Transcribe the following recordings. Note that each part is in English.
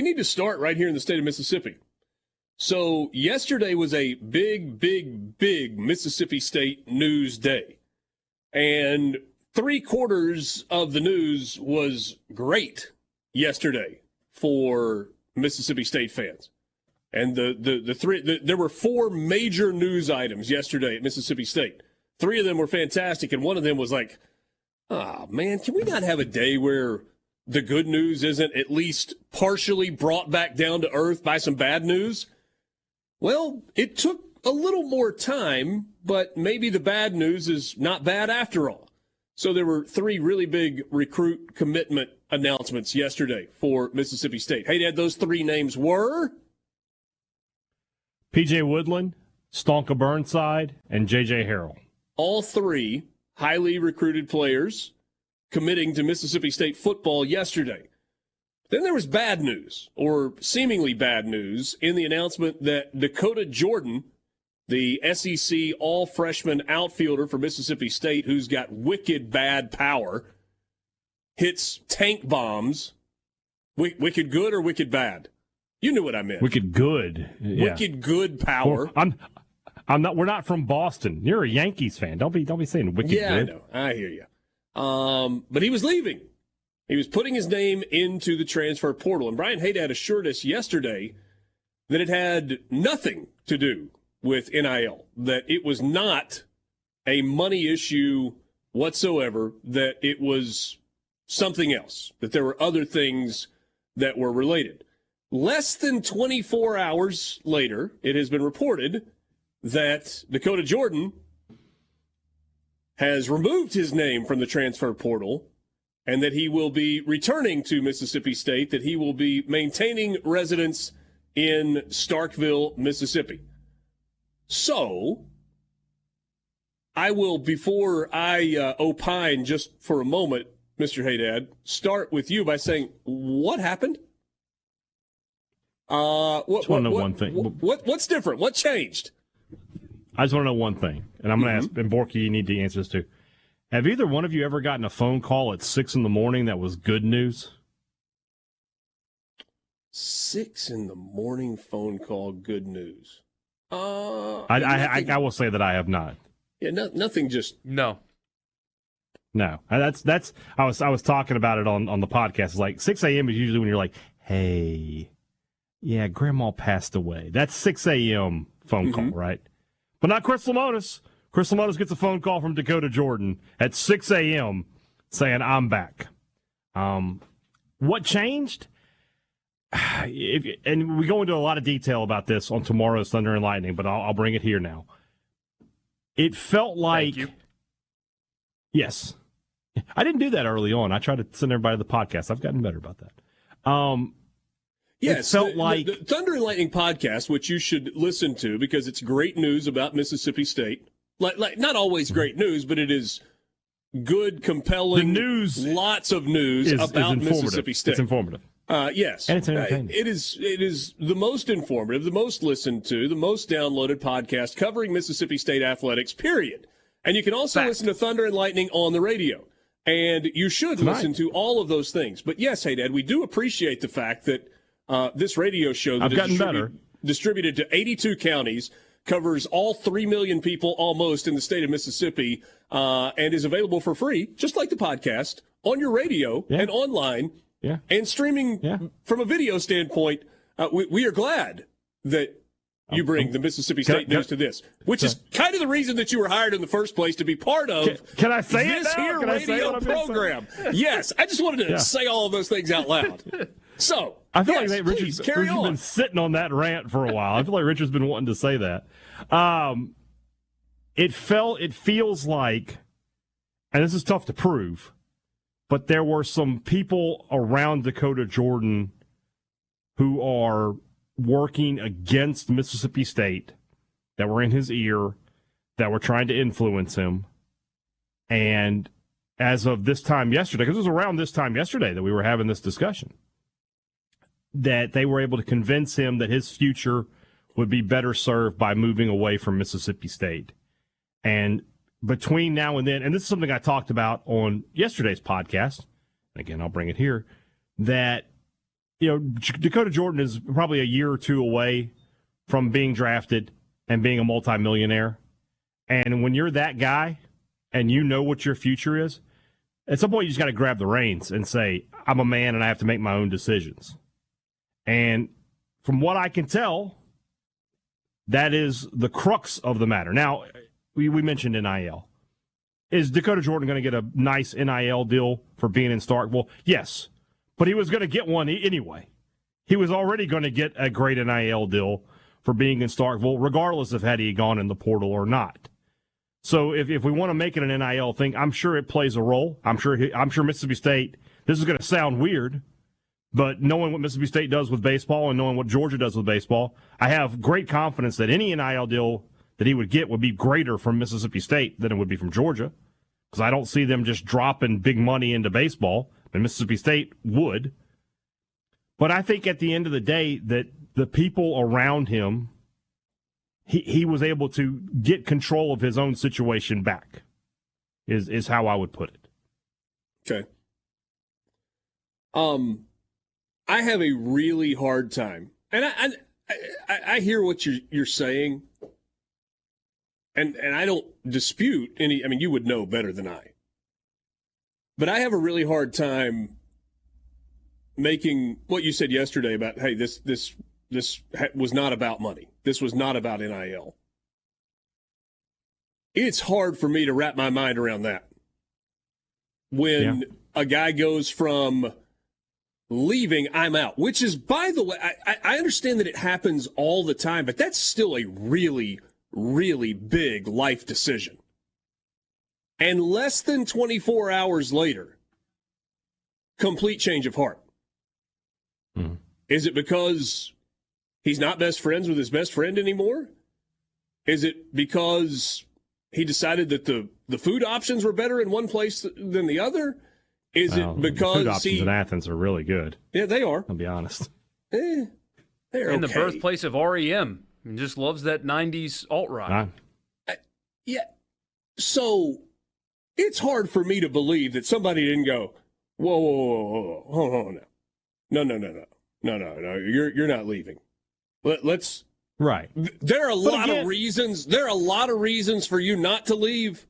We need to start right here in the state of Mississippi. So yesterday was a big Mississippi State news day. And 3/4 of the news was great yesterday for Mississippi State fans. And there were 4 major news items yesterday at Mississippi State. 3 of them were fantastic, and one of them was like, oh, man, can we not have a day where the good news isn't at least partially brought back down to earth by some bad news? Well, it took a little more time, but maybe the bad news is not bad after all. So there were 3 really big recruit commitment announcements yesterday for Mississippi State. Hey, Dad, those 3 names were? P.J. Woodland, Stonka Burnside, and J.J. Harrell. All 3 highly recruited players committing to Mississippi State football yesterday. Then there was bad news, or seemingly bad news, in the announcement that Dakota Jordan, the SEC all-freshman outfielder for Mississippi State, who's got wicked bad power, hits tank bombs. Wicked good or wicked bad? You knew what I meant. Wicked good. Yeah. Wicked good power. Well, I'm not. We're not from Boston. You're a Yankees fan. Don't be saying wicked good. Yeah, I know. I hear you. But he was leaving. He was putting his name into the transfer portal. And Brian Haydad assured us yesterday that it had nothing to do with NIL, that it was not a money issue whatsoever, that it was something else, that there were other things that were related. Less than 24 hours later, it has been reported that Dakota Jordan has removed his name from the transfer portal and that he will be returning to Mississippi State, that he will be maintaining residence in Starkville, Mississippi. So, I will, before I opine just for a moment, Mr. Haydad, start with you by saying, what happened? I just want to know one thing. What's different? What changed? I just want to know one thing, and I'm going to ask, and Borky, you need to answer this too. Have either one of you ever gotten a phone call at 6 in.the.morning that was good news? 6 in.the.morning phone call, good news. I will say that I have not. Yeah, nothing. Just no. That's. I was talking about it on the podcast. It's like 6 a.m. is usually when you're like, hey, yeah, Grandma passed away. That's 6 a.m. phone call, right? But not Chris Lemonis. Chris Lemonis gets a phone call from Dakota Jordan at 6 a.m. saying, I'm back. What changed? And we go into a lot of detail about this on tomorrow's Thunder and Lightning, but I'll bring it here now. It felt like... Thank you. Yes. I didn't do that early on. I tried to send everybody to the podcast. I've gotten better about that. Yes, it felt like the Thunder and Lightning podcast, which you should listen to because it's great news about Mississippi State. Like not always great news, but it is good, compelling, lots of news about Mississippi State. It's informative. Yes. And it's entertaining. It is the most informative, the most listened to, the most downloaded podcast covering Mississippi State athletics, period. And you can also listen to Thunder and Lightning on the radio. And you should listen to all of those things. But yes, hey, Dad, we do appreciate the fact that this radio show that is distributed to 82 counties, covers all 3 million people almost in the state of Mississippi, and is available for free, just like the podcast, on your radio and online, and streaming from a video standpoint. We are glad that you bring the Mississippi State news to this, which is kind of the reason that you were hired in the first place, to be part of can I say this here radio program. Yes, I just wanted to say all of those things out loud. So, I feel like Richard's been sitting on that rant for a while. I feel like Richard's been wanting to say that. It feels like, and this is tough to prove, but there were some people around Dakota Jordan who are working against Mississippi State that were in his ear, that were trying to influence him. And as of this time yesterday, because it was around this time yesterday that we were having this discussion, that they were able to convince him that his future would be better served by moving away from Mississippi State. And between now and then, and this is something I talked about on yesterday's podcast, again, I'll bring it here, that Dakota Jordan is probably a year or two away from being drafted and being a multimillionaire. And when you're that guy and you know what your future is, at some point you just got to grab the reins and say, I'm a man and I have to make my own decisions. And from what I can tell, that is the crux of the matter. Now, we mentioned NIL. Is Dakota Jordan going to get a nice NIL deal for being in Starkville? Yes, but he was going to get one anyway. He was already going to get a great NIL deal for being in Starkville, regardless of had he gone in the portal or not. So if we want to make it an NIL thing, I'm sure it plays a role. I'm sure Mississippi State, this is going to sound weird, but knowing what Mississippi State does with baseball and knowing what Georgia does with baseball, I have great confidence that any NIL deal that he would get would be greater from Mississippi State than it would be from Georgia, because I don't see them just dropping big money into baseball, and Mississippi State would. But I think at the end of the day that the people around him, he was able to get control of his own situation back, is how I would put it. Okay. I have a really hard time, and I hear what you're saying, and I don't dispute any. I mean, you would know better than I, but I have a really hard time making what you said yesterday about, hey, this was not about money. This was not about NIL. It's hard for me to wrap my mind around that. When a guy goes from leaving, I'm out, which is, by the way, I understand that it happens all the time, but that's still a really, really big life decision. And less than 24 hours later, complete change of heart. Mm-hmm. Is it because he's not best friends with his best friend anymore? Is it because he decided that the food options were better in one place than the other? Is it because the food options in Athens are really good? Yeah, they are. I'll be honest. They're in okay. The birthplace of REM. He just loves that 90s alt-rock. Yeah. So it's hard for me to believe that somebody didn't go, whoa, hold on now. No. You're not leaving. Let's. Right. There are a lot of reasons. There are a lot of reasons for you not to leave.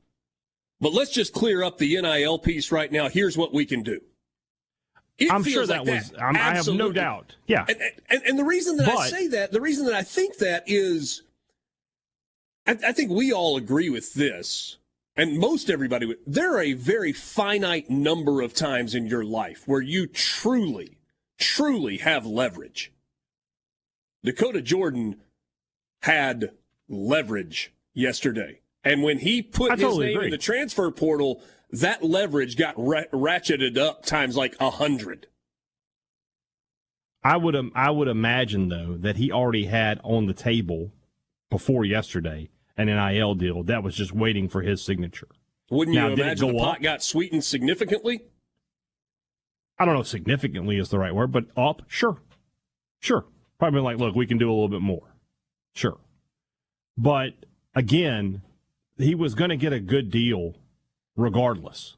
But let's just clear up the NIL piece right now. Here's what we can do. I'm sure that was. I have no doubt. Yeah. And the reason that I say that, the reason that I think that is, I think we all agree with this, and most everybody. There are a very finite number of times in your life where you truly have leverage. Dakota Jordan had leverage yesterday. And when he put his name in the transfer portal, that leverage got ratcheted up times like 100. I would imagine, though, that he already had on the table before yesterday an NIL deal that was just waiting for his signature. Wouldn't you imagine the pot got sweetened significantly? I don't know if significantly is the right word, but up, sure. Probably like, look, we can do a little bit more. Sure. But, again, he was going to get a good deal regardless.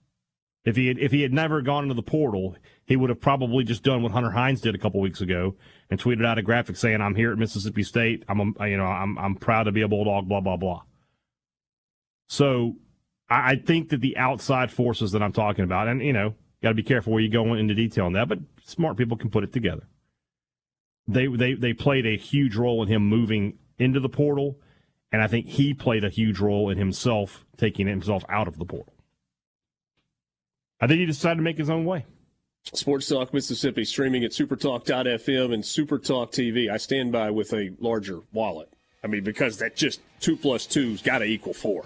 If he had never gone into the portal, he would have probably just done what Hunter Hines did a couple weeks ago and tweeted out a graphic saying, "I'm here at Mississippi State. I'm proud to be a Bulldog. Blah blah blah." So I think that the outside forces that I'm talking about, and got to be careful where you go into detail on that, but smart people can put it together. They played a huge role in him moving into the portal, and I think he played a huge role in himself taking himself out of the portal. I think he decided to make his own way. Sports Talk Mississippi, streaming at supertalk.fm and SuperTalk TV. I stand by with a larger wallet. I mean, because that just 2 + 2's got to equal 4.